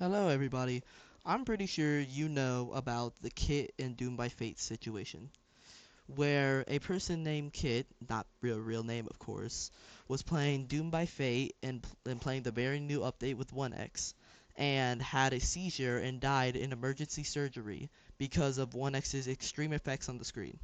Hello, everybody. I'm pretty sure you know about the Kit and Doom by Fate situation, where a person named Kit, not real name of course, was playing Doom by Fate and playing the very new update with 1x, and had a seizure and died in emergency surgery because of 1x's extreme effects on the screen.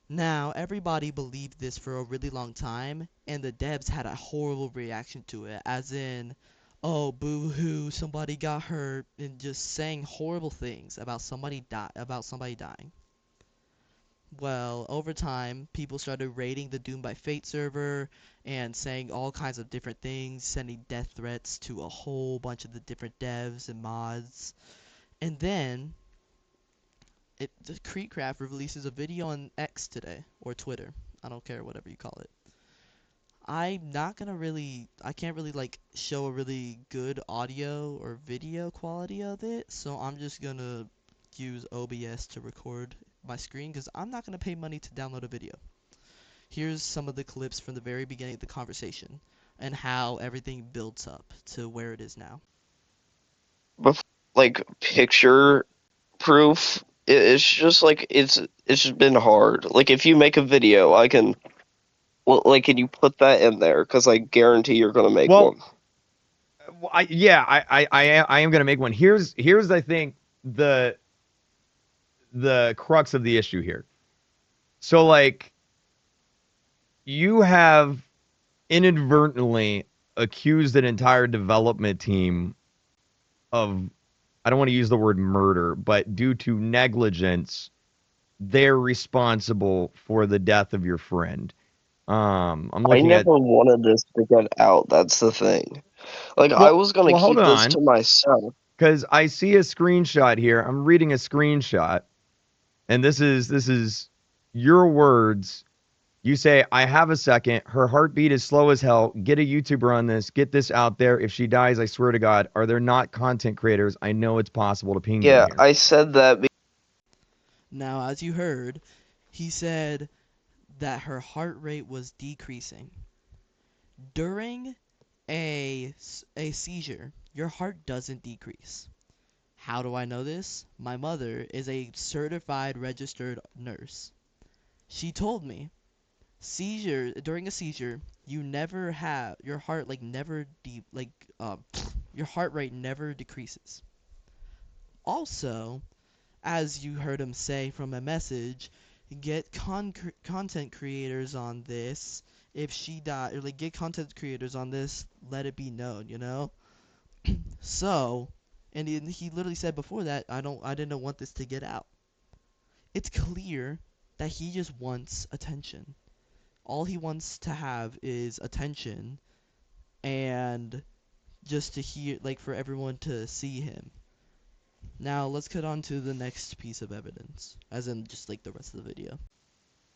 Now, everybody believed this for a really long time, and the devs had a horrible reaction to it, as in, oh, boo-hoo, somebody got hurt, and just saying horrible things about somebody dying. Well, over time, people started raiding the Doom by Fate server and saying all kinds of different things, sending death threats to a whole bunch of the different devs and mods. And then the Creecraft releases a video on X today, or Twitter. I don't care, whatever you call it. I can't really like show a really good audio or video quality of it, so I'm just gonna use OBS to record my screen because I'm not gonna pay money to download a video. Here's some of the clips from the very beginning of the conversation and how everything builds up to where it is now. Bef like picture proof, it's just like it's just been hard. Like if you make a video, I can like can you put that in there? Because I guarantee you're gonna make Well, one. I am gonna make one. Here's I think the the crux of the issue here. So like you have inadvertently accused an entire development team of, I don't want to use the word murder, but due to negligence, they're responsible for the death of your friend. I'm I looking at, never wanted this to get out. That's the thing. Like I well, was gonna well, hold keep this on, to myself. because I see a screenshot here. I'm reading a screenshot, and this is your words. You say, I have a second. Her heartbeat is slow as hell. Get a YouTuber on this. Get this out there. If she dies, I swear to God, are there not content creators? I know it's possible to ping them Yeah, here. I said that. Now, as you heard, he said that her heart rate was decreasing. During a seizure, your heart doesn't decrease. How do I know this? My mother is a certified registered nurse. She told me during a seizure, you never have your heart like never deep like your heart rate never decreases. Also, as you heard him say from a message, get content creators on this. If she died, or like get content creators on this, let it be known, you know. So, and he literally said before that, I didn't want this to get out. It's clear that he just wants attention. All he wants to have is attention and just to hear, like, for everyone to see him. Now, let's get on to the next piece of evidence, as in just like the rest of the video.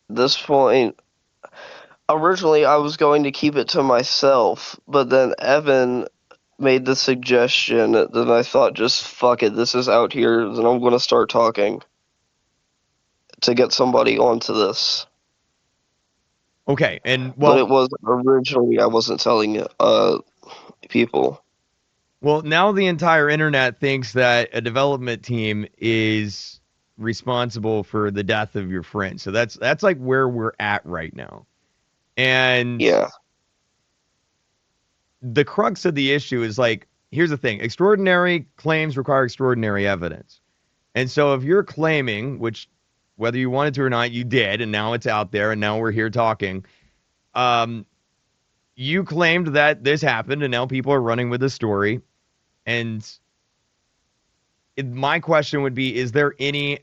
At this point, originally I was going to keep it to myself, but then Evan made the suggestion. Then I thought, just fuck it. This is out here. Then I'm gonna start talking to get somebody onto this. Okay, and But well, it was originally I wasn't telling people. now the entire internet thinks that a development team is responsible for the death of your friend. So that's like where we're at right now. And Yeah, the crux of the issue is like, here's the thing: extraordinary claims require extraordinary evidence. And so if you're claiming, which whether you wanted to or not, you did, and now it's out there, and now we're here talking. Um, you claimed that this happened, and now people are running with the story. And my question would be: is there any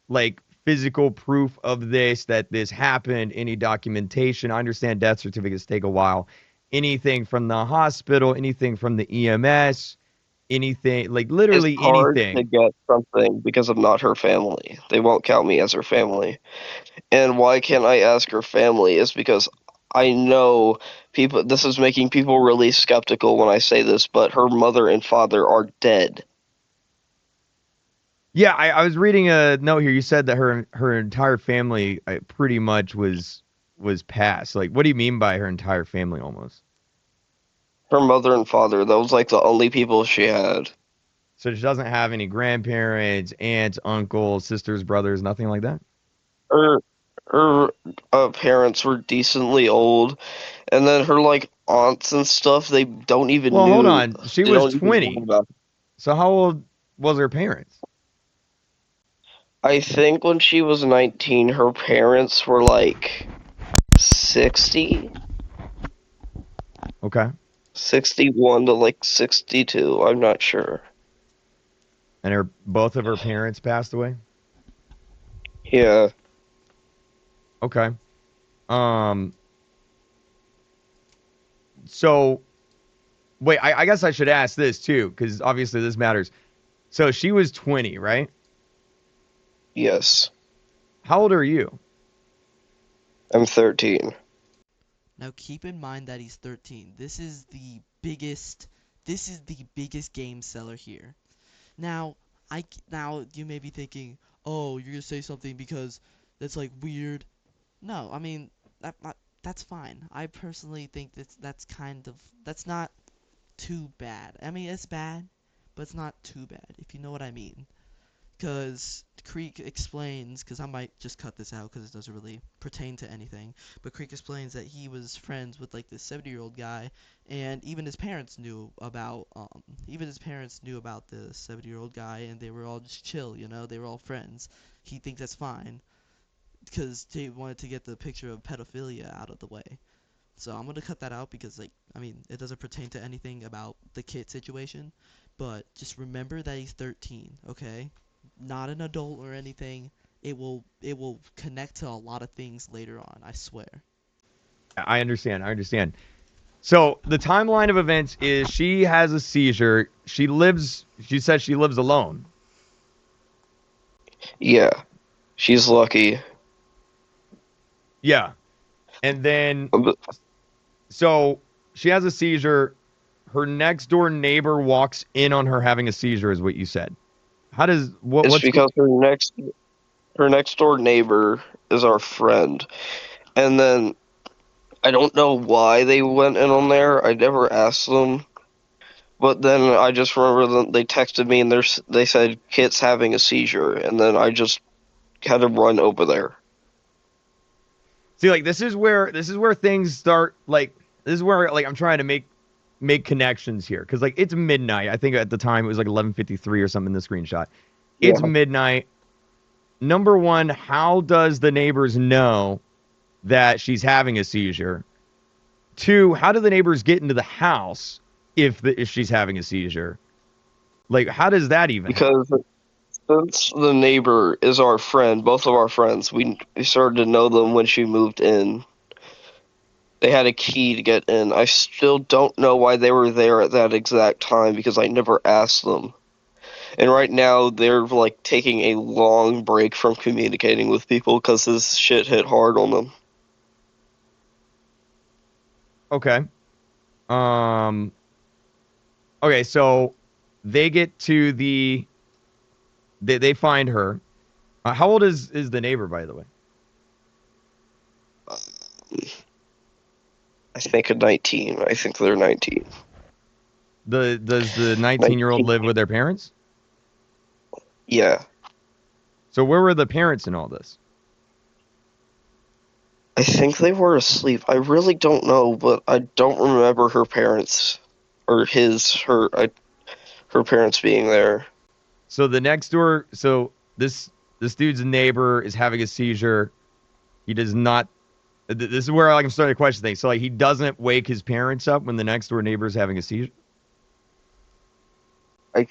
like physical proof of this, that this happened? Any documentation? I understand death certificates take a while. Anything from the hospital? Anything from the EMS? Anything, like it's literally hard to anything? get something because I'm not her family. They won't count me as her family. And why can't I ask her family is because I know people. This is making people really skeptical when I say this, but her mother and father are dead. Yeah, I was reading a note here. You said that her entire family pretty much was passed. Like, what do you mean by her entire family almost? Her mother and father, that was like the only people she had. So she doesn't have any grandparents, aunts, uncles, sisters, brothers, nothing like that? Her her parents were decently old, and then her like aunts and stuff. Well, hold on. She They was don't even know 20. about. So how old was her parents? I think when she was 19, her parents were like 60, Okay. 61 to like 62. I'm not sure. And her both of her parents passed away? Yeah, Okay. Um so wait, I guess I should ask this too, because obviously this matters. So she was 20, right? yes. How old are you? I'm 13. Now keep in mind that he's 13. This is the biggest game seller here. Now, now you may be thinking, "Oh, you're gonna say something because that's like weird." No, I mean that's fine. I personally think that's not too bad. I mean, it's bad, but it's not too bad, if you know what I mean. Because Creek explains, because I might just cut this out because it doesn't really pertain to anything, but Creek explains that he was friends with like this 70-year-old guy, and even his parents knew about the 70-year-old guy, and they were all just chill, they were all friends. He thinks that's fine because they wanted to get the picture of pedophilia out of the way. So I'm gonna cut that out because, like, I mean, it doesn't pertain to anything about the kid situation. But just remember that he's 13, okay? Not an adult or anything. It will connect to a lot of things later on. I swear. I understand. I understand. So the timeline of events is she has a seizure. She says she lives alone. Yeah, she's lucky. Yeah. And then But so she has a seizure. Her next door neighbor walks in on her having a seizure, is what you said. How does it's what's because her next door neighbor is our friend. And then I don't know why they went in on there. I never asked them. But then I just remember them, they texted me and they said Kit's having a seizure, and then I just had to run over there. see like this is where things start like this is where like I'm trying to make connections here because like it's midnight. I think at the time it was like 11:53 or something in the screenshot. It's Yeah, midnight. Number one, how does the neighbors know that she's having a seizure? Two, how do the neighbors get into the house if she's having a seizure? Like, how does that even happen? because since the neighbor is our friend, both of our friends, we started to know them when she moved in. They had a key to get in. I still don't know why they were there at that exact time because I never asked them. And right now they're like taking a long break from communicating with people because this shit hit hard on them. Okay. Um. Okay. So they get to they find her. How old is the neighbor, by the way? I think at 19. I think they're 19. Does the 19-year-old 19. live with their parents? Yeah. So where were the parents in all this? I think they were asleep. I really don't know, but I don't remember her parents or her parents being there. So this dude's neighbor is having a seizure. He does not. This is where like, I'm starting to question things. So like he doesn't wake his parents up when the next door neighbor is having a seizure. I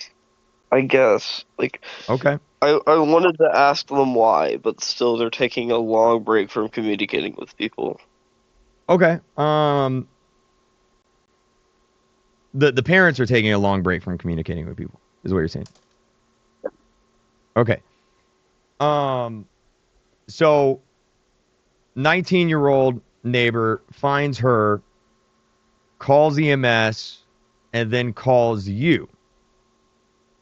I guess like Okay. I wanted to ask them why, but still they're taking a long break from communicating with people. Okay. The parents are taking a long break from communicating with people. Is what you're saying. Okay. Um. So 19-year-old neighbor finds her, calls EMS, and then calls you.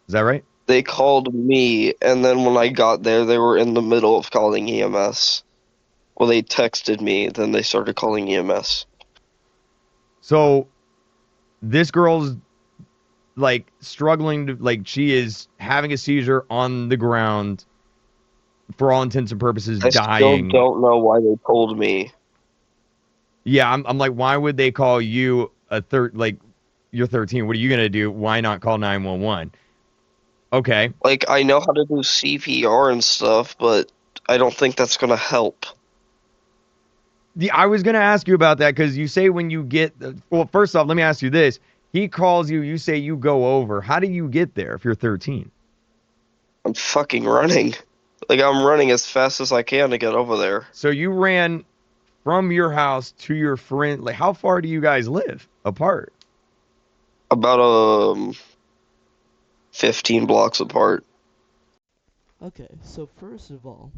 Is that right? They called me, and then when I got there, they were in the middle of calling EMS. Well, they texted me, then they started calling EMS. So this girl's like struggling to like she is having a seizure on the ground for all intents and purposes I still dying. don't know why they told me. Yeah, I'm like, why would they call you a third like you're 13? What are you gonna do? Why not call 911? Okay. Like, I know how to do CPR and stuff, but I don't think that's gonna help. I was gonna ask you about that because you say when you get well, first off, let me ask you this. He calls you, you say you go over. How do you get there if you're 13? I'm fucking running. Like, I'm running as fast as I can to get over there. So you ran from your house to your friend. Like, how far do you guys live apart? About 15 blocks apart. Okay, so first of all,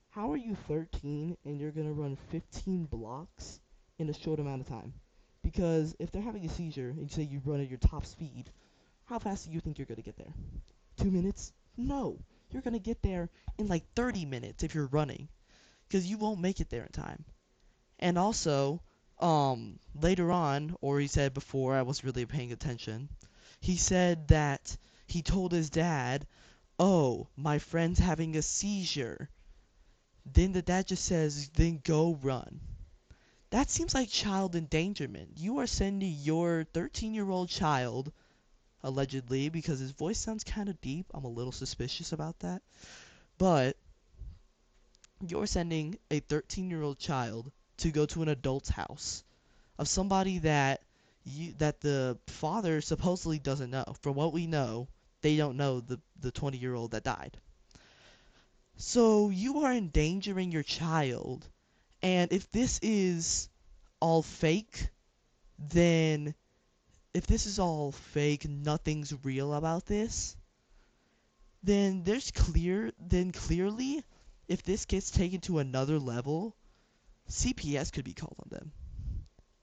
how are you 13 and you're gonna run 15 blocks in a short amount of time? Because if they're having a seizure and you say you run at your top speed, how fast do you think you're gonna get there? 2 minutes? No, you're gonna get there in like 30 minutes if you're running, because you won't make it there in time. And also, later on, or he said before, I wasn't really paying attention, he said that he told his dad, "Oh, my friend's having a seizure." Then the dad just says, "Then go run." That seems like child endangerment. You are sending your 13-year-old child, allegedly, because his voice sounds kind of deep. I'm a little suspicious about that. But you're sending a 13-year-old child to go to an adult's house of somebody that the father supposedly doesn't know. From what we know, they don't know the 20-year-old that died. So you are endangering your child. And if this is all fake, then if this is all fake, nothing's real about this, then clearly if this gets taken to another level, CPS could be called on them.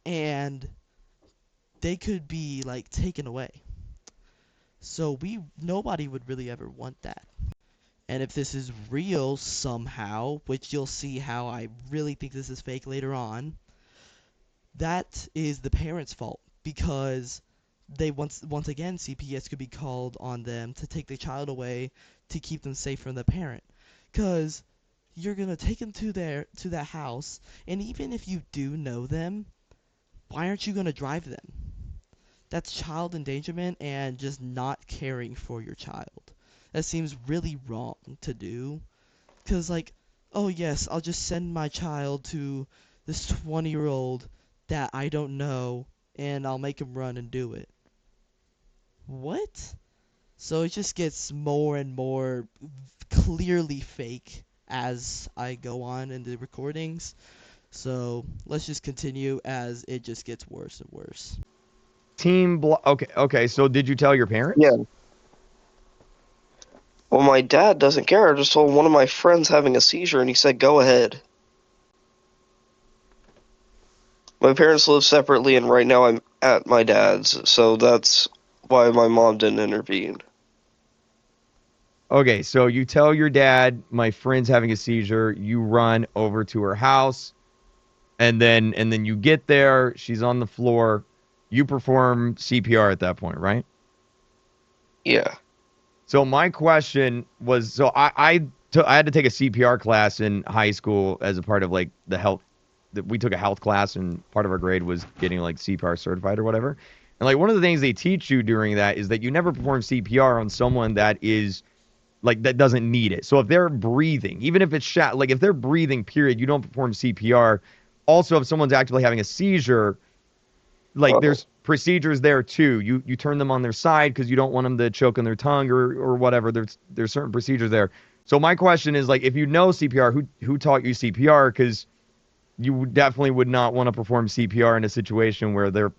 And they could be like taken away. So we nobody would really ever want that. And if this is real somehow, which you'll see how I really think this is fake later on, that is the parents' fault because they once again CPS could be called on them to take the child away to keep them safe from the parent. Cuz you're going to take them to that house, and even if you do know them, why aren't you going to drive them? That's child endangerment and just not caring for your child. That seems really wrong to do. Because, like, oh, yes, I'll just send my child to this 20-year-old that I don't know, and I'll make him run and do it. What? So it just gets more and more clearly fake as I go on in the recordings. So let's just continue as it just gets worse and worse. Okay, okay. So did you tell your Yeah. parents? Well, my dad doesn't care. I just told one of my friends having a seizure, and he said, go ahead. My parents live separately, and right now I'm at my dad's, so that's why my mom didn't intervene. Okay, so you tell your dad my friend's having a seizure, you run over to her house, and then you get there, she's on the floor, you perform CPR at that point, right? Yeah. So my question was, so I had to take a CPR class in high school as a part of like the health. We took a health class, and part of our grade was getting like CPR certified or whatever. And like one of the things they teach you during that is that you never perform CPR on someone that is like that doesn't need it. So if they're breathing, even if it's like if they're breathing, period, you don't perform CPR. Also, if someone's actively having a seizure, like Oh, there's procedures there too. You turn them on their side because you don't want them to choke on their tongue or whatever. There's certain procedures there. So my question is like if you know CPR, who taught you CPR? Because you definitely would not want to perform CPR in a situation where they're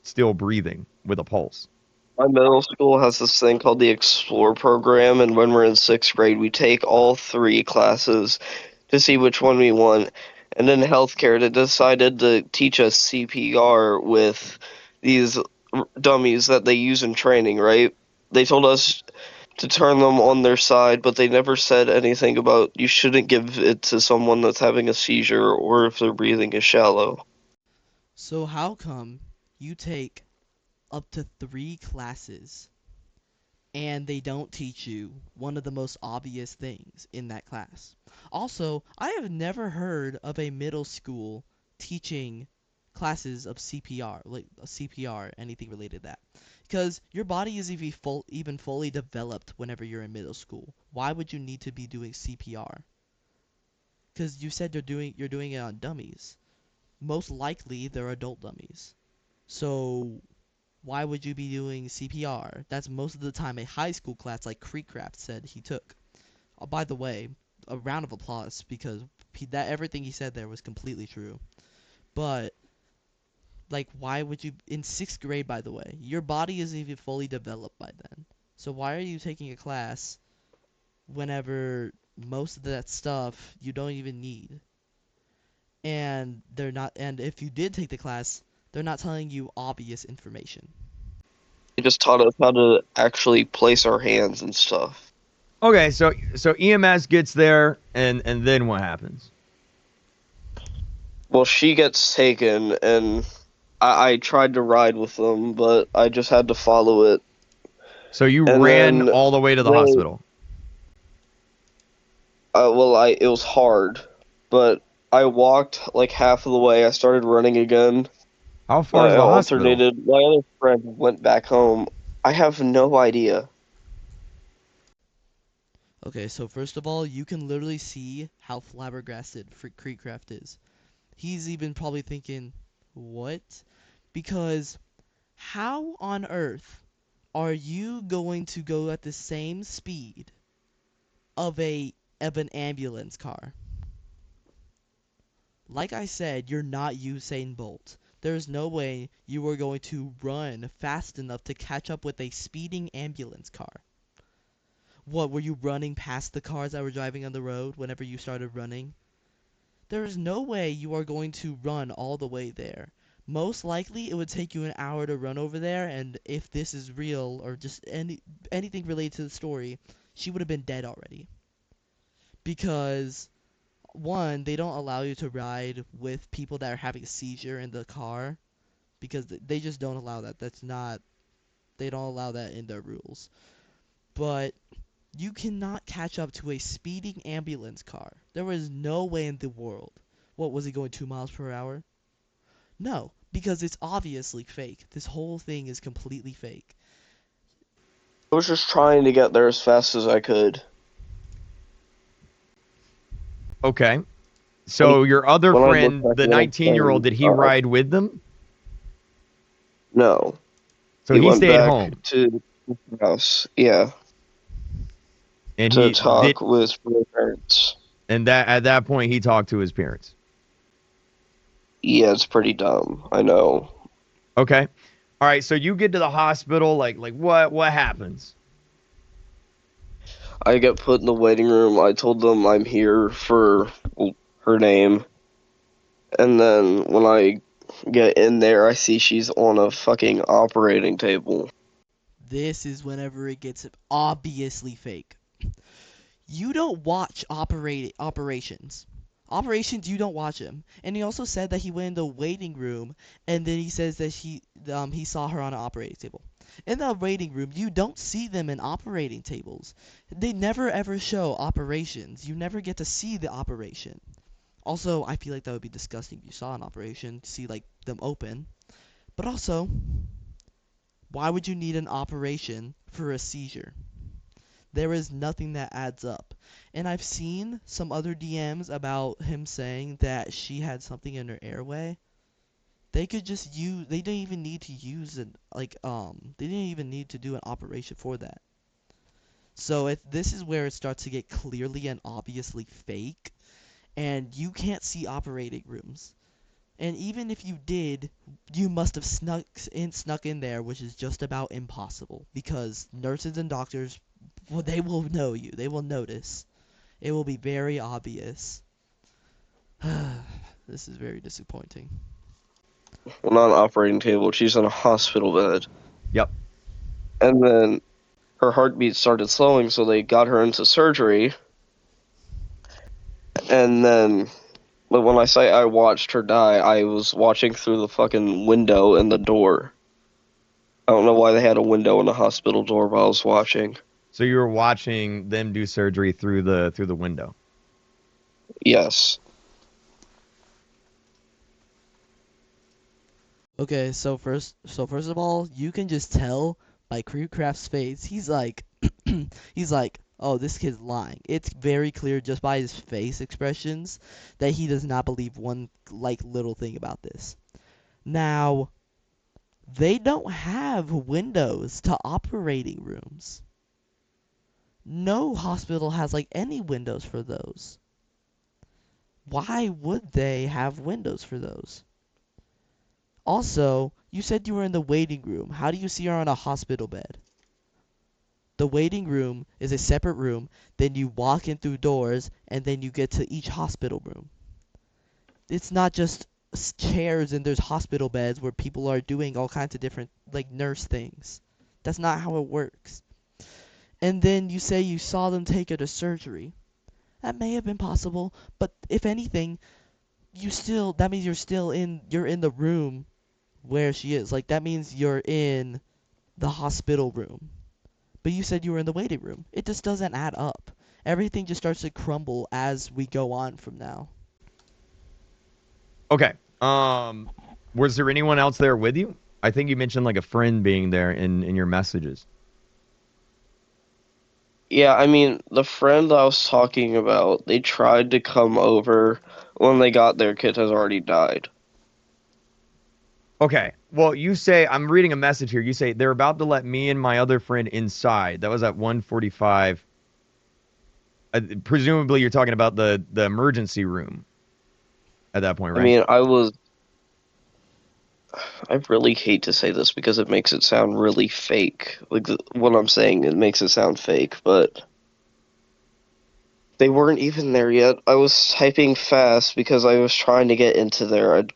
still breathing with a pulse. my middle school has this thing called the Explore program, and when we're in sixth grade, we take all three classes to see which one we want. And in healthcare, they decided to teach us CPR with these dummies that they use in training, right? They told us to turn them on their side, but they never said anything about you shouldn't give it to someone that's having a seizure or if their breathing is shallow. So how come you take up to 3 classes and they don't teach you one of the most obvious things in that class. Also, I have never heard of a middle school teaching classes of CPR, like CPR, anything related to that. Because your body is even fully developed whenever you're in middle school. Why would you need to be doing CPR? Because you said you're doing it on dummies. Most likely they're adult dummies. So why would you be doing CPR? That's most of the time a high school class like Creekcraft said he took. By the way, a round of applause because that everything he said there was completely true. But like, why would you in 6th grade? By the way, your body isn't even fully developed by then. So why are you taking a class whenever most of that stuff you don't even need? And they're not. And if you did take the class, they're not telling you obvious information. They just taught us how to actually place our hands and stuff. Okay, so EMS gets there, and then what happens? Well, she gets taken, and I tried to ride with them, but I just had to follow it. So you And ran then all the way to the they, hospital. well, it was hard, but I walked like half of the way. I started running again. How far is I the hospital? alternated. My other friend went back home. I have no idea. Okay, so first of all, you can literally see how flabbergasted Creekcraft is. He's even probably thinking, what? Because how on earth are you going to go at the same speed of an ambulance car? Like I said, you're not Usain Bolt. There's no way you are going to run fast enough to catch up with a speeding ambulance car. What, were you running past the cars that were driving on the road whenever you started running? There is no way you are going to run all the way there. Most likely, it would take you an hour to run over there, and if this is real or just anything related to the story, she would have been dead already. Because one, they don't allow you to ride with people that are having a seizure in the car because they just don't allow that. They don't allow that in their rules. But you cannot catch up to a speeding ambulance car. There is no way in the world. What was he going 2 miles per hour? No, because it's obviously fake. This whole thing is completely fake. I was just trying to get there as fast as I could. Okay. When, So your other when I look friend, back the at what I'm 19-year-old, saying, did he ride with them? no. So He he went stayed back home, to the house, yeah, and to he did, talk with my parents. and that at that point he talked to his parents. Yeah, it's pretty dumb. I know. Okay. All right. So you get to the hospital. Like what happens? I get put in the waiting room. I told them I'm here for her name. And then when I get in there, I see she's on a fucking operating table. This is whenever it gets obviously fake. You don't watch operations. Operations, you don't watch them. And he also said that he went in the waiting room, and then he says that he saw her on an operating table. In the waiting room, you don't see them in operating tables. They never ever show operations. You never get to see the operation. Also, I feel like that would be disgusting if you saw an operation, to see like them open. But also, why would you need an operation for a seizure? There is nothing that adds up. And I've seen some other DMs about him saying that she had something in her airway. They could just use, they didn't even need to use it, like, they didn't even need to do an operation for that. So if this is where it starts to get clearly and obviously fake, and you can't see operating rooms. And even if you did, you must have snuck in there, which is just about impossible because nurses and doctors, well, they will know you. They will notice. It will be very obvious. This is very disappointing. Well, not an operating table. She's on a hospital bed. Yep. And then her heartbeat started slowing, so they got her into surgery. And then, but when I say I watched her die, I was watching through the fucking window and the door. I don't know why they had a window in the hospital door while I was watching. So you were watching them do surgery through the window. Yes. Okay, so first of all, you can just tell by Creepcraft's face. He's like, oh, this kid's lying. It's very clear just by his face expressions that he does not believe one like little thing about this. Now, they don't have windows to operating rooms. No hospital has like any windows for those. Why would they have windows for those? Also, you said you were in the waiting room. How do you see her on a hospital bed? The waiting room is a separate room, then you walk in through doors, and then you get to each hospital room. It's not just chairs and there's hospital beds where people are doing all kinds of different, like, nurse things. That's not how it works. And then you say you saw them take her to surgery. That may have been possible, but if anything, that means you're in the room where she is. Like, that means you're in the hospital room. But you said you were in the waiting room. It just doesn't add up. Everything just starts to crumble as we go on from now. Okay. Was there anyone else there with you? I think you mentioned like a friend being there in your messages. Yeah, I mean, the friend I was talking about, they tried to come over. When they got there, kid has already died. Okay. Well, you say I'm reading a message here. You say they're about to let me and my other friend inside. That was at 1:45. Presumably you're talking about the emergency room at that point, I right? mean, I really hate to say this because it makes it sound really fake. Like, what I'm saying, it makes it sound fake, but they weren't even there yet. I was typing fast because I was trying to get into there. Okay,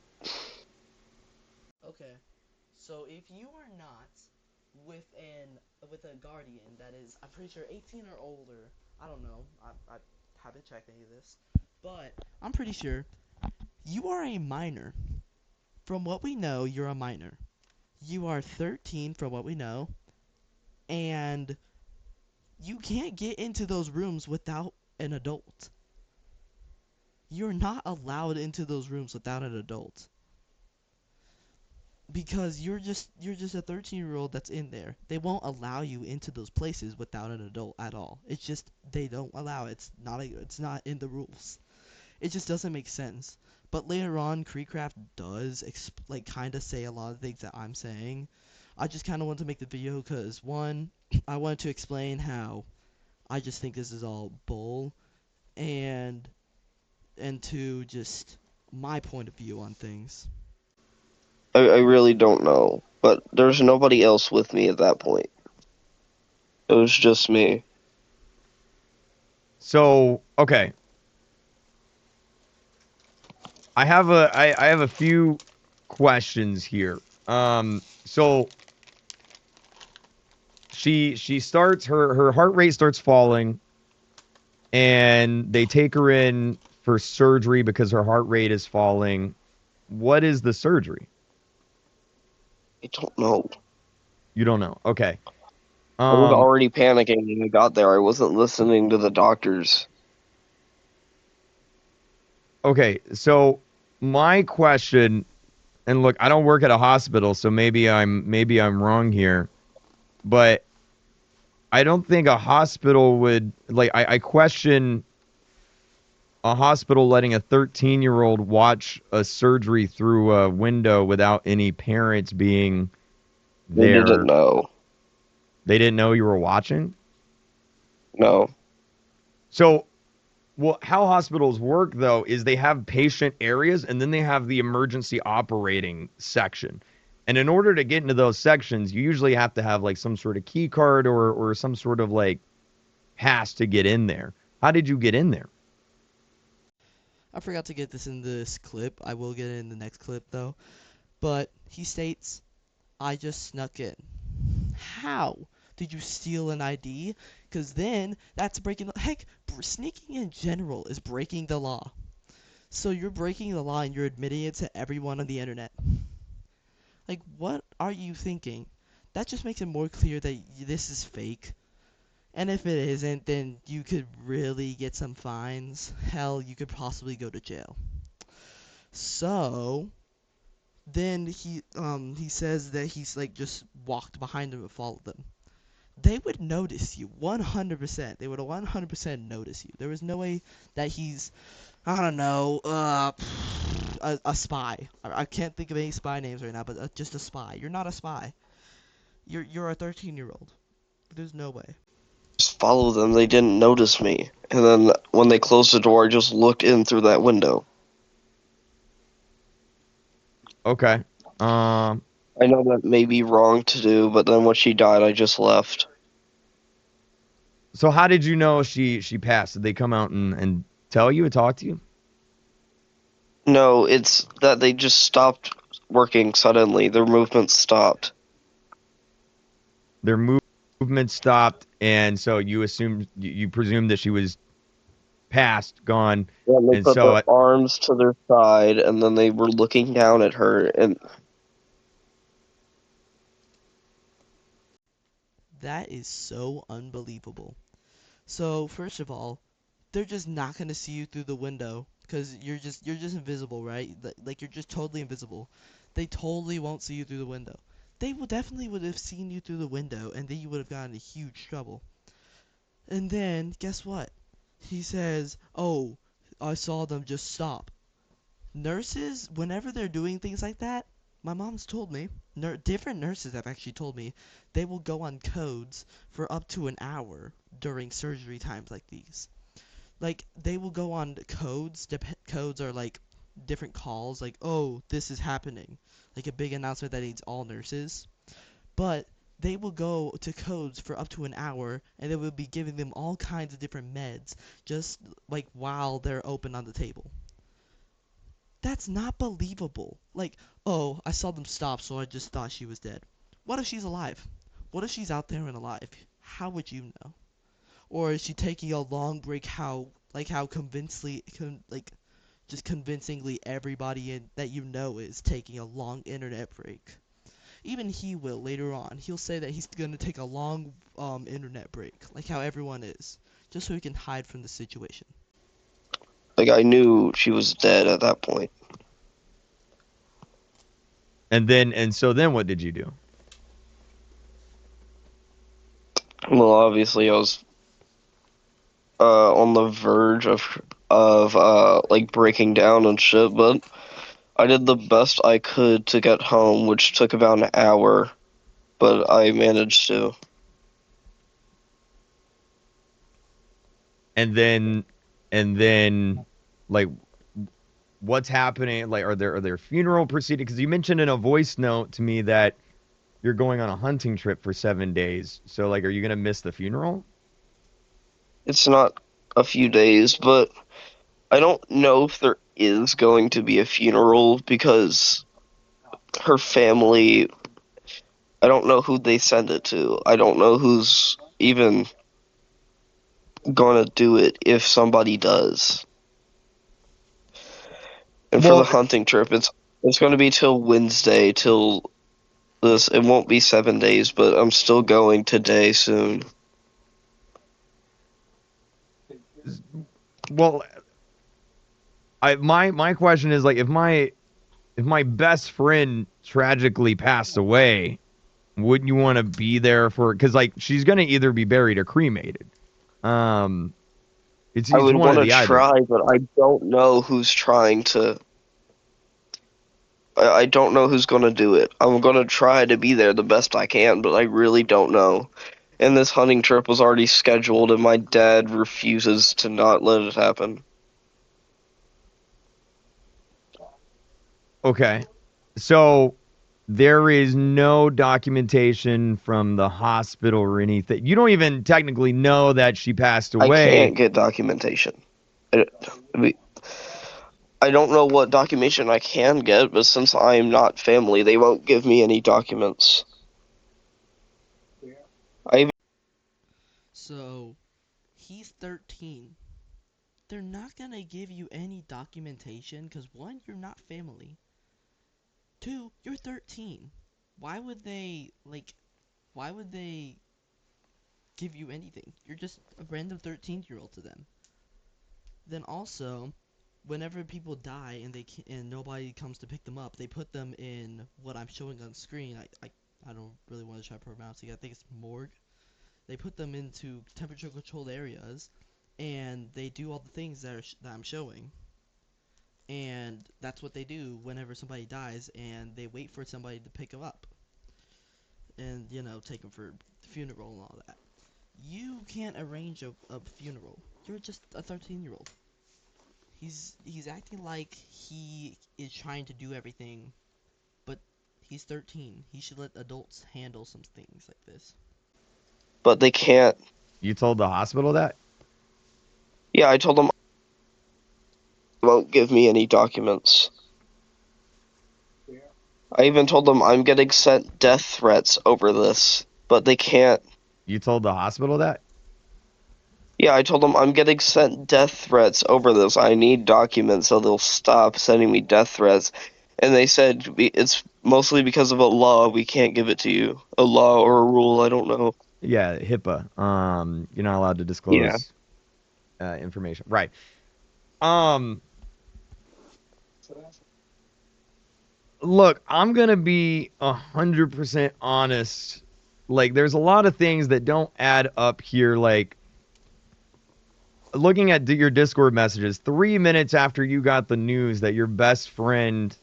so if you are not with a guardian that is, I'm pretty sure 18 or older. I don't know. I haven't checked any of this, but I'm pretty sure you are a minor. From what we know, you're a minor. You are 13 from what we know, and you can't get into those rooms without an adult. You're not allowed into those rooms without an adult. Because you're just a 13-year-old that's in there. They won't allow you into those places without an adult at all. It's just they don't allow it. It's not in the rules. It just doesn't make sense. But later on, Creecraft does like kind of say a lot of things that I'm saying. I just kind of want to make the video because one, I wanted to explain how I just think this is all bull, and two, just my point of view on things. I really don't know. But there's nobody else with me at that point. It was just me. So, okay. I have a few questions here. So she starts her heart rate starts falling and they take her in for surgery because her heart rate is falling. What is the surgery? I don't know. You don't know. Okay. I was Um already panicking when I got there. I wasn't listening to the doctors. okay, so my question, and look, I don't work at a hospital, so maybe I'm wrong here, but I don't think a hospital would like I question a hospital letting a 13-year-old watch a surgery through a window without any parents being They didn't there. know. They didn't know you were watching. No. So, well, how hospitals work though is they have patient areas and then they have the emergency operating section. And in order to get into those sections, you usually have to have like some sort of key card or some sort of like pass to get in there. How did you get in there? I forgot to get this in this clip. I will get it in the next clip though. But he states, I just snuck in. How? Did you steal an ID? Because then that's breaking the. Heck, sneaking in general is breaking the law. So you're breaking the law and you're admitting it to everyone on the internet. Like, what are you thinking? that just makes it more clear that this is fake. And if it isn't, then you could really get some fines. Hell, you could possibly go to jail. So then he says that he's like just walked behind them and followed them. They would notice you 100%. They would 100% notice you. There was no way that he's, I don't know, a spy. I can't think of any spy names right now, but just a spy. You're not a spy. You're a 13-year-old. There's no way. Just follow them. They didn't notice me. And then when they closed the door, I just looked in through that window. Okay. Um. I know that may be wrong to do, but then when she died, I just left. So how did you know she passed? Did they come out and tell you and talk to you? No, it's that they just stopped working suddenly. Their movement stopped. Their movement stopped, and so you presumed that she was passed, gone, Yeah, they and put their so arms to their side, and then they were looking down at her, and That is so unbelievable. So first of all, they're just not gonna see you through the window because you're just invisible, right? Like you're just totally invisible. They totally won't see you through the window. They will definitely would have seen you through the window, and then you would have gotten into huge trouble. And then guess what? He says, "Oh, I saw them just stop." Nurses, whenever they're doing things like that, my mom's told me, different nurses have actually told me, they will go on codes for up to an hour during surgery times like these. Like they will go on codes. Codes are like different calls, like, oh, this is happening, like a big announcement that needs all nurses. But they will go to codes for up to an hour, and they will be giving them all kinds of different meds, just like while they're open on the table. That's not believable. Like, oh, I saw them stop, so I just thought she was dead. What if she's alive? What if she's out there and alive? How would you know? Or is she taking a long break? How just convincingly everybody that you know is taking a long internet break. Even he will later on. He'll say that he's gonna take a long internet break, like how everyone is, just so he can hide from the situation. like I knew she was dead at that point. and so then what did you do? Well, obviously, I was on the verge of like breaking down and shit, but I did the best I could to get home, which took about an hour, but I managed to. And then like what's happening? Like are there funeral proceedings? Because you mentioned in a voice note to me that you're going on a hunting trip for 7 days. So like, are you gonna miss the funeral? It's not a few days, but I don't know if there is going to be a funeral because her family, I don't know who they send it to. I don't know who's even gonna do it if somebody does. And for the Well, hunting trip, it's going to be till Wednesday till this. It won't be 7 days, but I'm still going today soon. well, my question is like if my best friend tragically passed away, wouldn't you want to be there for? Because like she's gonna either be buried or cremated. Um, I it's would one want or to the other. try, but I don't know who's trying to. I don't know who's going to do it. I'm going to try to be there the best I can, but I really don't know. And this hunting trip was already scheduled, and my dad refuses to not let it happen. Okay, so there is no documentation from the hospital or anything. You don't even technically know that she passed I away. can't get documentation. I, I mean, I don't know what documentation I can get, but since I'm not family, they won't give me any documents. I So he's 13. They're not gonna give you any documentation because one, you're not family. Two, you're 13. Why would they like? Why would they give you anything? You're just a random 13-year-old to them. Then also, whenever people die and and nobody comes to pick them up, they put them in what I'm showing on screen. I don't really want to try pronouncing it. I think it's morgue. They put them into temperature controlled areas, and they do all the things that I'm showing. And that's what they do whenever somebody dies, and they wait for somebody to pick them up and take them for the funeral and all that. You can't arrange a funeral. You're just a 13-year-old. He's acting like he is trying to do everything, but he's 13. He should let adults handle some things like this. but they can't. You told the hospital that? Yeah, I told them they won't give me any documents. I even told them I'm getting sent death threats over this, but they can't. You told the hospital that? Yeah, I told them I'm getting sent death threats over this. I need documents so they'll stop sending me death threats. And they said it's mostly because of a law. We can't give it to you. A law or a rule, I don't know. Yeah, HIPAA. You're not allowed to Yeah. disclose information. Right. Um, Look, I'm gonna be 100% honest. Like, there's a lot of things that don't add up here. Like, looking at your Discord messages, 3 minutes after you got the news that your best friend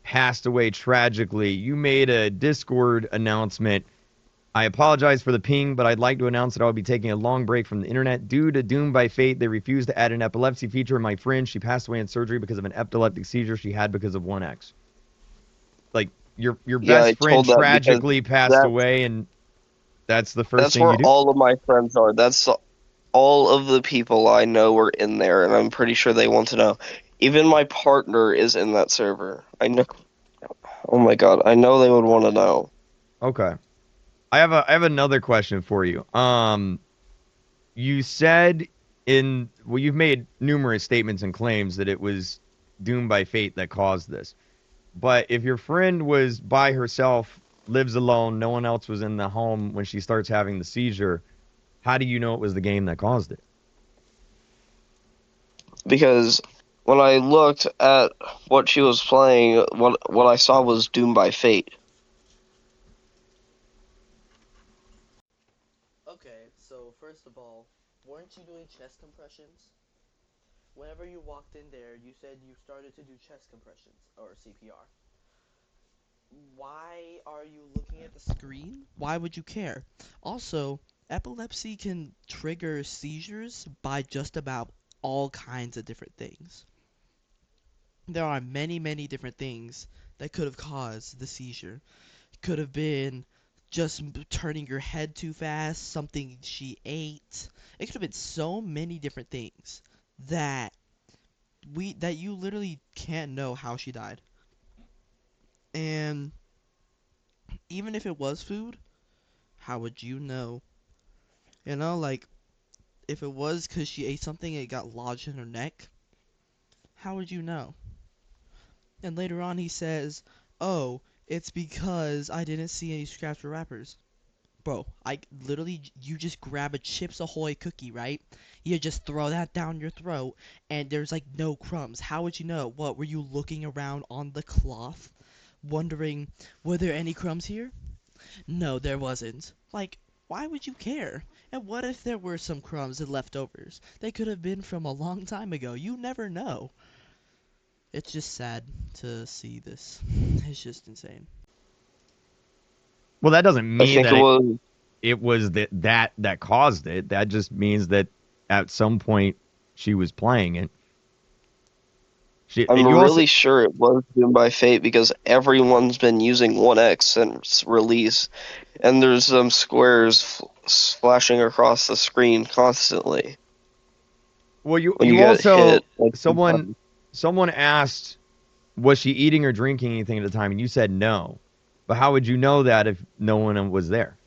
passed away tragically, you made a Discord announcement. I apologize for the ping, but I'd like to announce that I'll be taking a long break from the internet due to Doom by Fate. They refused to add an epilepsy feature. My friend, she passed away in surgery because of an epileptic seizure she had because of 1X. Like, your Yeah, I best friend told that because tragically passed that away, and that's the first that's thing where you do? all of my friends are. That's all of the people I know are in there, and I'm pretty sure they want to know. Even my partner is in that server. I know. Oh my god, I know they would want to know. Okay. I have another question for you. You said well, you've made numerous statements and claims that it was Doom by Fate that caused this. But if your friend was by herself, lives alone, no one else was in the home when she starts having the seizure, how do you know it was the game that caused it? Because when I looked at what she was playing, what I saw was Doom by Fate. Okay, so first of all, weren't you doing chest compressions? Whenever you walked in there, you said you started to do chest compressions or CPR. Why are you looking at the screen? Why would you care? Also, epilepsy can trigger seizures by just about all kinds of different things. There are many, many different things that could have caused the seizure. It could have been just turning your head too fast, something she ate. It could have been so many different things that you literally can't know how she died. And even if it was food, how would you know? Like if it was because she ate something and it got lodged in her neck, how would you know? And later on, he says, "Oh, it's because I didn't see any scraps or wrappers." Bro, I literally, you just grab a Chips Ahoy cookie, right? You just throw that down your throat, and there's like no crumbs. How would you know? What, were you looking around on the cloth, wondering, were there any crumbs here? No, there wasn't. Like, why would you care? And what if there were some crumbs and leftovers? They could have been from a long time ago. You never know. It's just sad to see this. It's just insane. Well, that doesn't I mean think that it it was. it was that caused it. That just means that at some point she was playing it. I'm You also really sure it was Doom by Fate because everyone's been using 1X since release, and there's squares flashing across the screen constantly well you when you you get hit. also Like someone someone asked, was she eating or drinking anything at the time, and you said no. But how would you know that if no one was there?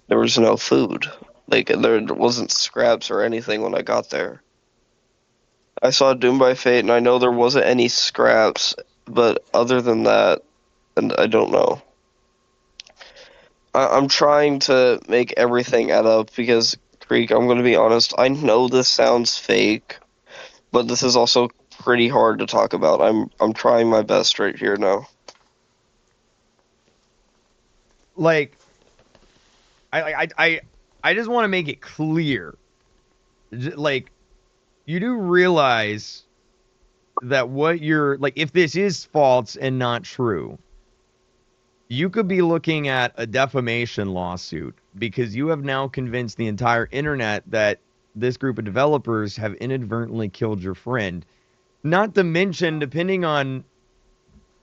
there was no food. Like there wasn't scraps or anything when I got there. I saw Doom by Fate, and I know there wasn't any scraps, but other than that, and I don't know. I'm trying to make everything add up because, Creek, I'm going to be honest, I know this sounds fake, but this is also pretty hard to talk about. I'm trying my best right here now. Like I just want to make it clear. Like you do realize that what you're like, if this is false and not true, you could be looking at a defamation lawsuit because you have now convinced the entire internet that this group of developers have inadvertently killed your friend. Not to mention, depending on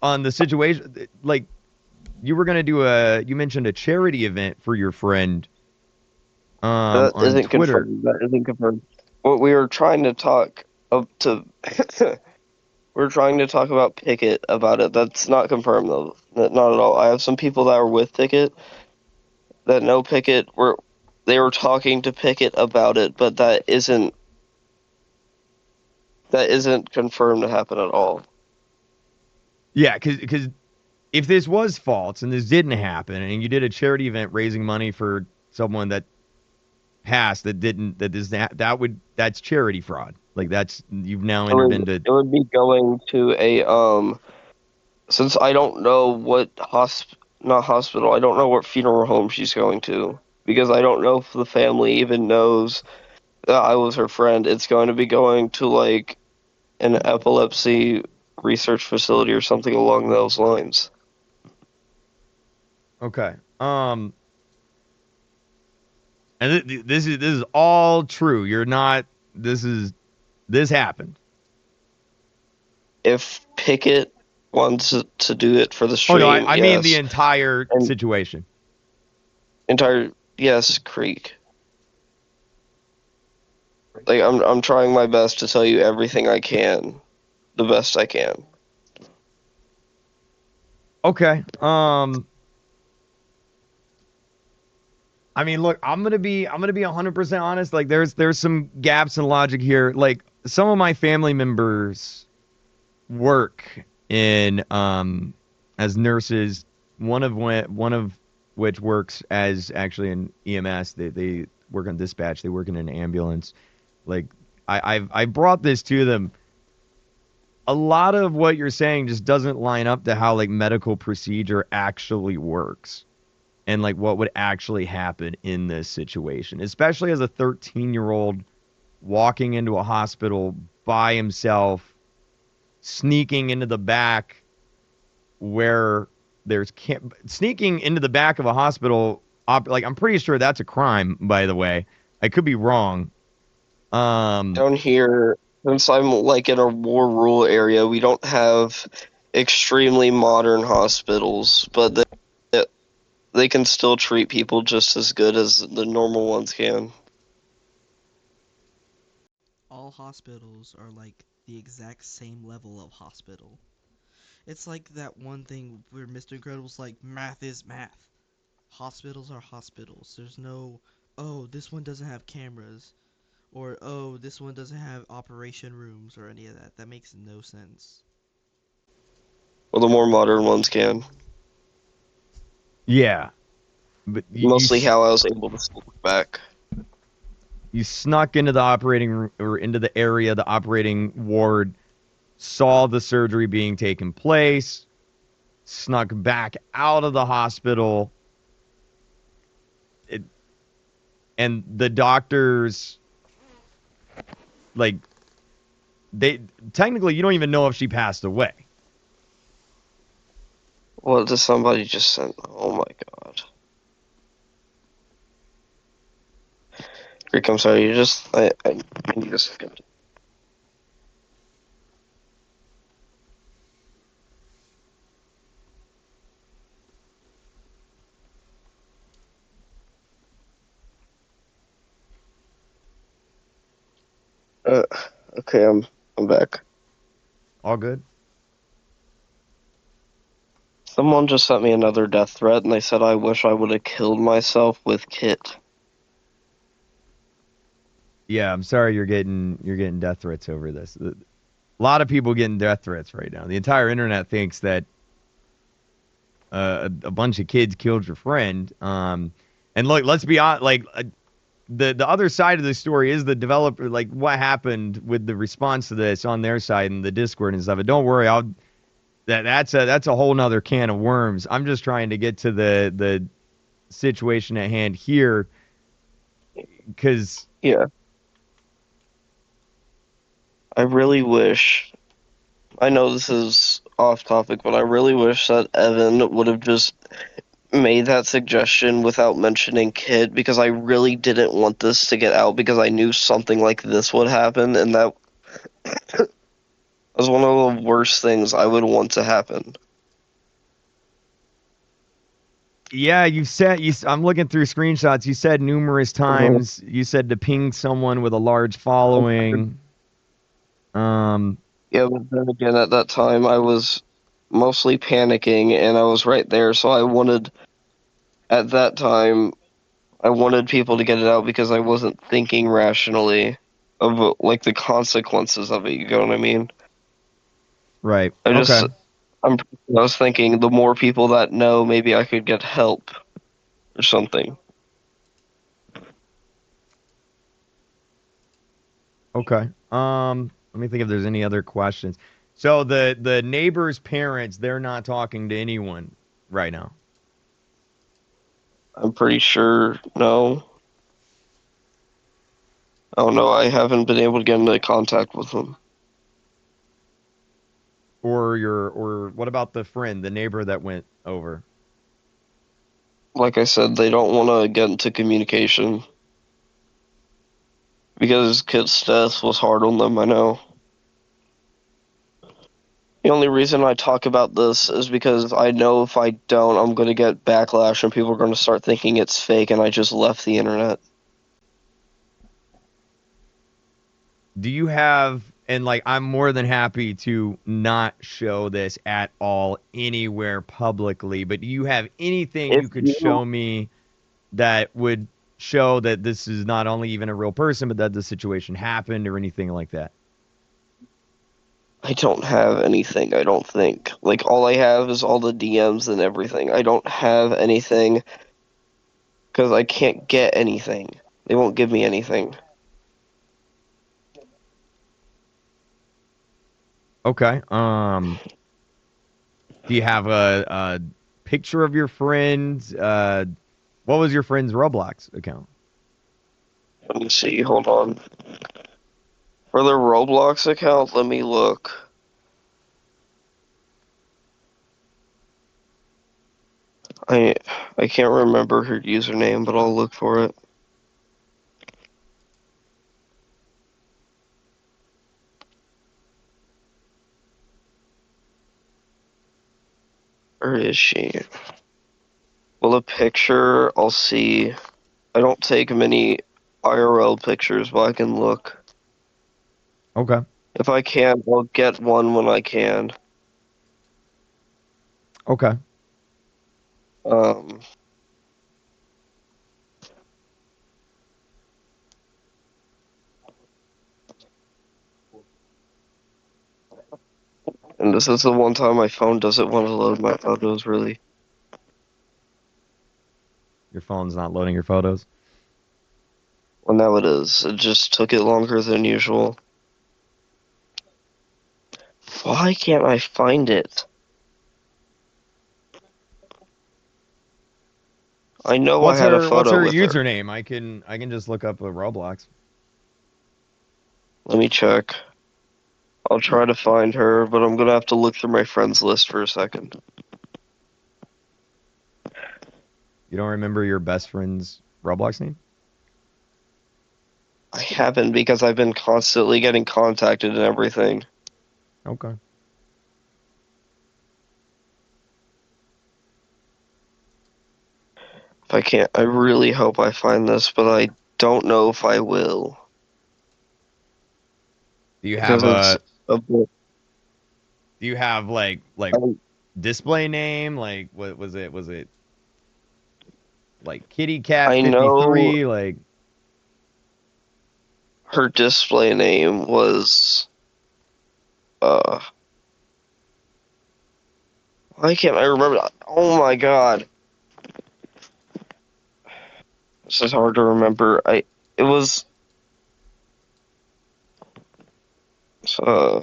the situation, like you were gonna do you mentioned a charity event for your friend That on isn't Twitter. confirmed. That isn't confirmed. What we were trying to talk up to, we're trying to talk about Pickett about it. That's not confirmed though. Not at all. I have some people that were with Pickett that know Pickett. They were talking to Pickett about it, but that isn't confirmed to happen at all. Yeah, because if this was false and this didn't happen, and you did a charity event raising money for someone that passed that didn't that is that's charity fraud. Like that's you've now It entered would into. it would be going to a since I don't know what not hospital, I don't know what funeral home she's going to because I don't know if the family even knows that I was her friend. It's going to be going to like an epilepsy research facility or something along those lines. Okay. And this is all true. You're not. This happened. If Pickett wants to do it for the Oh no, stream, I mean the yes. entire And situation. entire yes, Creek. Like I'm trying my best to tell you everything I can, the best I can. Okay. I mean, look, I'm gonna be 100% honest. Like, there's some gaps in logic here. Like, some of my family members work in as nurses. One of which works as actually an EMS. They work on dispatch. They work in an ambulance. Like, I brought this to them. A lot of what you're saying just doesn't line up to how like medical procedure actually works and like what would actually happen in this situation, especially as a 13-year-old walking into a hospital by himself, sneaking into the back where sneaking into the back of a hospital. Like I'm pretty sure that's a crime, by the way. I could be wrong. Um, Down here, since I'm like in a war rural area, we don't have extremely modern hospitals, but they can still treat people just as good as the normal ones can. All hospitals are like the exact same level of hospital. It's like that one thing where Mr. Incredible's like, math is math. Hospitals are hospitals. There's no, oh, this one doesn't have cameras. Or, oh, this one doesn't have operation rooms or any of that. That makes no sense. Well, the more modern ones can. yeah, but Mostly how I was able to sneak back. you snuck into the operating room or into the area, the operating ward, saw the surgery being taken place, snuck back out of the hospital, it, and the doctors like they technically you don't even know if she passed away. What does somebody just send? Oh my god. Rick, I'm sorry, you just I need a second. Uh, okay, I'm back. All good. Someone just sent me another death threat, and they said I wish I would have killed myself with Kit. Yeah, I'm sorry you're getting death threats over this. A lot of people getting death threats right now. The entire internet thinks that a bunch of kids killed your friend. And look, let's be honest, like the other side of the story is the developer, like what happened with the response to this on their side and the Discord and stuff. But don't worry, I'll that's a whole nother can of worms. I'm just trying to get to the situation at hand here because Yeah, I really wish. I know this is off topic, but I really wish that Evan would have just made that suggestion without mentioning Kid because I really didn't want this to get out because I knew something like this would happen, and that was one of the worst things I would want to happen. yeah, you said I'm looking through screenshots. You said numerous Mhm. times. You said to ping someone with a large following. Um, Yeah, but then again, at that time, I was mostly panicking, and I was right there, so I wanted, at that time, I wanted people to get it out because I wasn't thinking rationally of like the consequences of it. You know what I mean? right. I just, Okay. I was thinking the more people that know, maybe I could get help or something. Okay. Let me think if there's any other questions. So the neighbor's parents, they're not talking to anyone right now. I'm pretty sure. No, oh no, I haven't been able to get into contact with them. Or what about the friend, the neighbor that went over? Like I said, they don't want to get into communication because kid's death was hard on them. I know. The only reason I talk about this is because I know if I don't, I'm going to get backlash and people are going to start thinking it's fake and I just left the internet. Do you have, and like I'm more than happy to not show this at all anywhere publicly, but do you have anything If you could you, show me that would show that this is not only even a real person, but that the situation happened or anything like that? I don't have anything, I don't think. Like, all I have is all the DMs and everything. I don't have anything because I can't get anything. They won't give me anything. Okay. Do you have a picture of your friend? What was your friend's Roblox account? Let me see, hold on. For the Roblox account, let me look. I I can't remember her username, but I'll look for it. Where is she? Well, a picture, I'll see. I don't take many IRL pictures, but I can look. Okay. If I can, I'll get one when I can. Okay. Um, and this is the one time my phone doesn't want to load my photos, really. Your phone's not loading your photos. Well, now it is. It just took it longer than usual. Why can't I find it? I know I had a What's photo her with her. username? I can just look up a Roblox. Let me check. I'll try to find her, but I'm gonna have to look through my friends list for a second. You don't remember your best friend's Roblox name? I haven't because I've been constantly getting contacted and everything. Okay. If I can't, I really hope I find this, but I don't know if I will Do you have because it's a a bit. do you have like display name? Like what was it? Was it like Kitty Cat I know 53? Like her display name was uh Why can't I remember? Oh my god, this is hard to remember. It was uh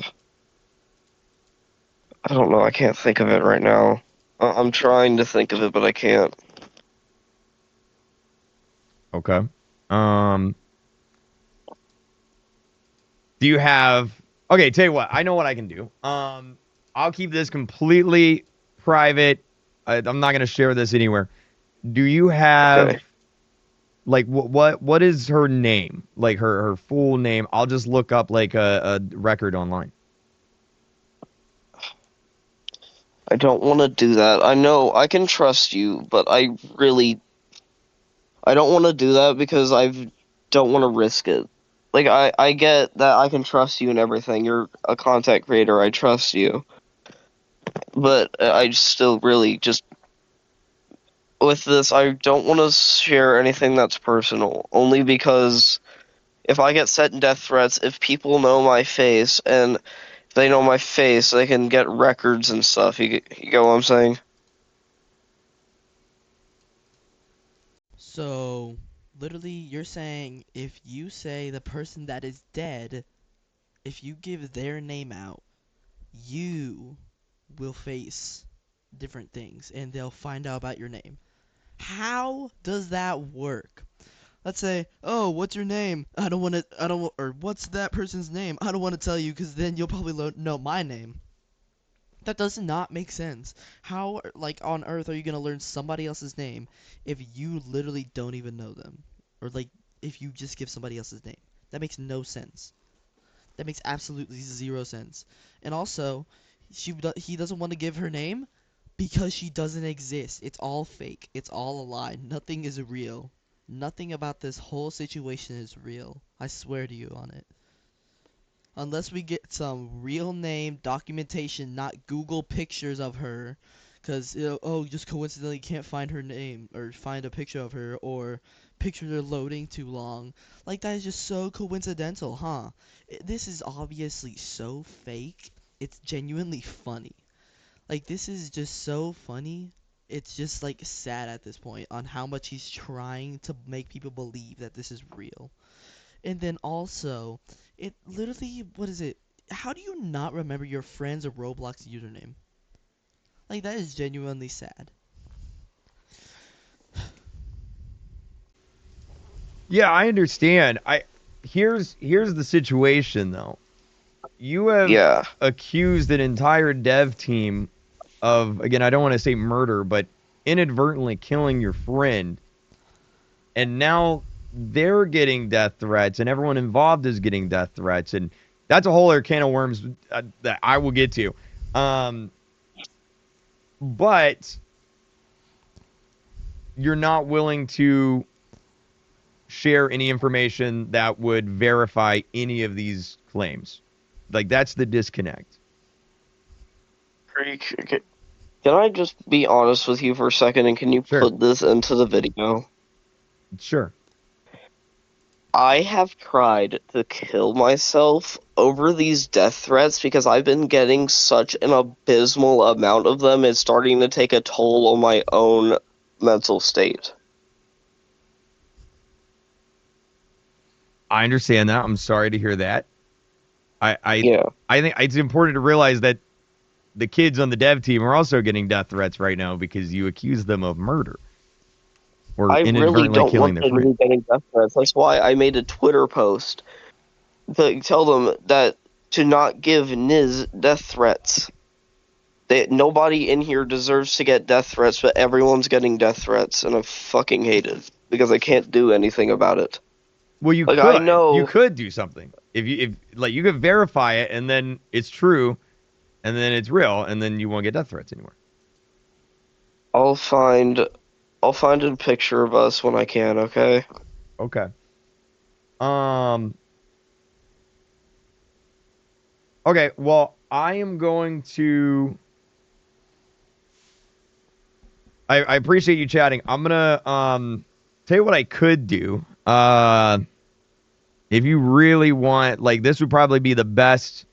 I don't know. I can't think of it right now. I'm trying to think of it, but I can't. Okay. Um, do you have? Okay, tell you what. I know what I can do. I'll keep this completely private. I'm not gonna share this anywhere. Do you have Okay. like what is her name? Like her full name? I'll just look up like a record online. I don't want to do that. I know I can trust you, but I don't want to do that because I don't want to risk it. Like I get that I can trust you and everything. You're a content creator. I trust you, but I still really just with this. I don't want to share anything that's personal. Only because if I get sent death threats, if people know my face and if they know my face, they can get records and stuff. You get what I'm saying? So, literally, you're saying if you say the person that is dead, if you give their name out, you will face different things and they'll find out about your name. How does that work? Let's say, oh, what's your name? I don't want to, I don't, or what's that person's name? I don't want to tell you because then you'll probably know my name. That does not make sense. How, like, on Earth are you gonna learn somebody else's name if you literally don't even know them? Or, like, if you just give somebody else's name? That makes no sense. That makes absolutely zero sense. And also, he doesn't want to give her name because she doesn't exist. It's all fake. It's all a lie. Nothing is real. Nothing about this whole situation is real. I swear to you on it. Unless we get some real name documentation, not Google pictures of her, because oh, just coincidentally can't find her name or find a picture of her, or pictures are loading too long. Like that is just so coincidental, huh? This is obviously so fake. It's genuinely funny. Like this is just so funny. It's just like sad at this point on how much he's trying to make people believe that this is real. And then also, it literally, what is it? How do you not remember your friend's Roblox username? Like, that is genuinely sad. Yeah, I understand. I here's the situation though. You have Yeah. accused an entire dev team of, again, I don't want to say murder, but inadvertently killing your friend, and now they're getting death threats, and everyone involved is getting death threats, and that's a whole other can of worms that I will get to. Um, but you're not willing to share any information that would verify any of these claims. Like that's the disconnect. Can I just be honest with you for a second and can you Sure, put this into the video? sure. I have tried to kill myself over these death threats because I've been getting such an abysmal amount of them. It's starting to take a toll on my own mental state. I understand that. I'm sorry to hear that. I I Yeah. I think it's important to realize that the kids on the dev team are also getting death threats right now because you accuse them of murder or I really inadvertently don't killing want their them to friend. be getting death threats. That's why I made a Twitter post to tell them that to not give Niz death threats. That nobody in here deserves to get death threats, but everyone's getting death threats, and I fucking hate it because I can't do anything about it. Well, Like I you know could do something if like you could verify it and then it's true and then it's real and then you won't get death threats anymore. I'll find I'll find a picture of us when I can, okay? Okay. Um. Okay. Well, I am going to. I appreciate you chatting. I'm gonna tell you what I could do. If you really want, like, this would probably be the best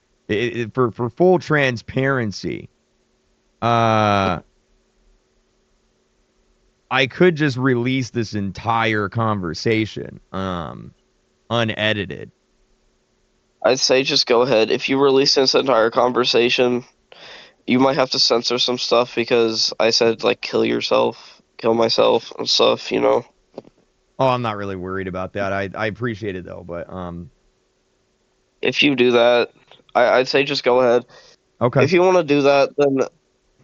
for full transparency. uh, I could just release this entire conversation, unedited. I'd say just go ahead. If you release this entire conversation, you might have to censor some stuff because I said like kill yourself, kill myself and stuff, you know. Oh, I'm not really worried about that. I appreciate it though, but If you do that, I'd say just go ahead. okay, If you want to do that, then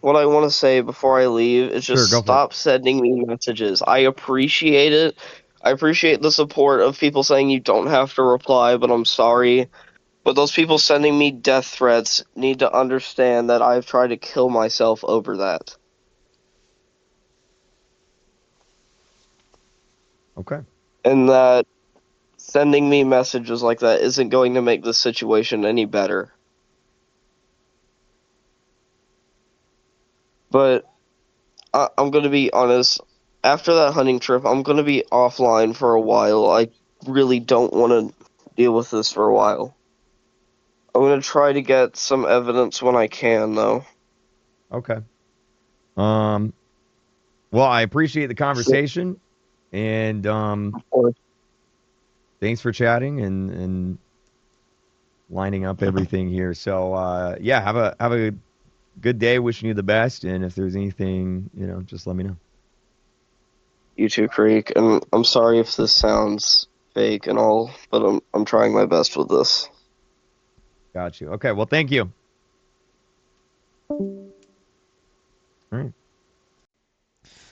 what I want to say before I leave is just sure, go for it. stop sending me messages. I appreciate it. I appreciate the support of people saying you don't have to reply, but I'm sorry. But those people sending me death threats need to understand that I've tried to kill myself over that. Okay, And that sending me messages like that isn't going to make the situation any better. But I'm going to be honest. After that hunting trip, I'm going to be offline for a while. I really don't want to deal with this for a while. I'm going to try to get some evidence when I can, though. okay. Um, well, I appreciate the conversation, and Or thanks for chatting and lining up everything here. So, yeah, have a good day. Wishing you the best, and if there's anything, just let me know. you too, Creek. And I'm sorry if this sounds fake and all, but I'm trying my best with this. Got you. Okay. Well, thank you. All right.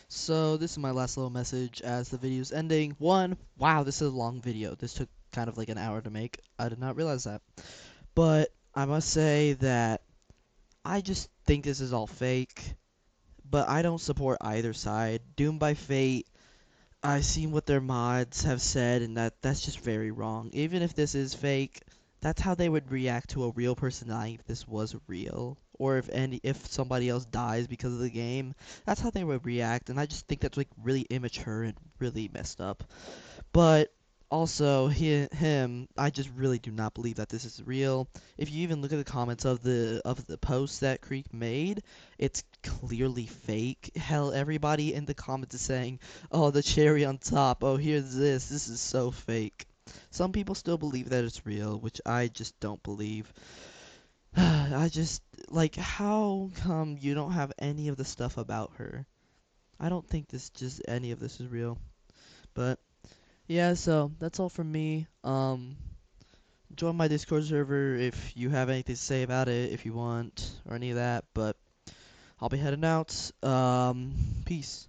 So this is my last little message as the video's ending. One, wow, this is a long video. This took kind of like an hour to make. I did not realize that. But I must say that I just think this is all fake. But I don't support either side. Doom by Fate, I've seen what their mods have said, and that's just very wrong. Even if this is fake, that's how they would react to a real person dying if this was real, or if somebody else dies because of the game. That's how they would react, and I just think that's like really immature and really messed up. But also him, I just really do not believe that this is real. If you even look at the comments of the post that Creek made, it's clearly fake. Hell, everybody in the comments is saying, "Oh, the cherry on top. Oh, here's this. This is so fake." Some people still believe that it's real, which I just don't believe. I just like, how come you don't have any of the stuff about her? I don't think this just any of this is real. But yeah, so that's all from me. Join my Discord server if you have anything to say about it, if you want, or any of that. But I'll be heading out. Peace.